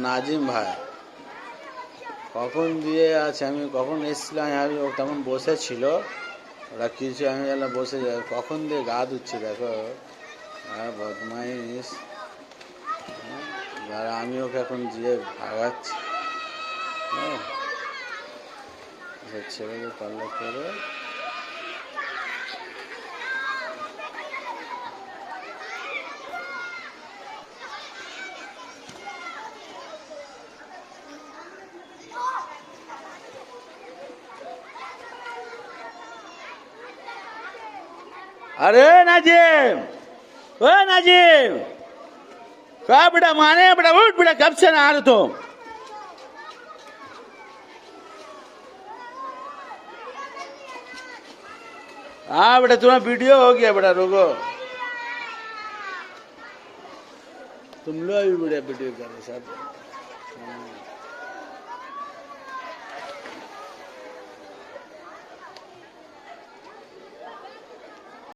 নাজিম ভাই কখন দিয়ে আছে, আমি কখন এসেছিলাম আমি ও তখন বসেছিল, ওরা কিছু আমি যেন বসে যাই, কখন দিয়ে গা ধুচ্ছে দেখো, বদমাইশ। আর আমি ওকে এখন গিয়ে ভাগাচ্ছি, হ্যাঁ ছেলেকে পাল্লা করে। अरे नाजिम, ओ नाजिम, कहा बेटा माने बेटा, उठ बेटा, कब से ना आ रहे तुम? हाँ बेटा तुम्हारा वीडियो हो गया बेटा, रुको तुम लोग भी बेटा वीडियो करो सब।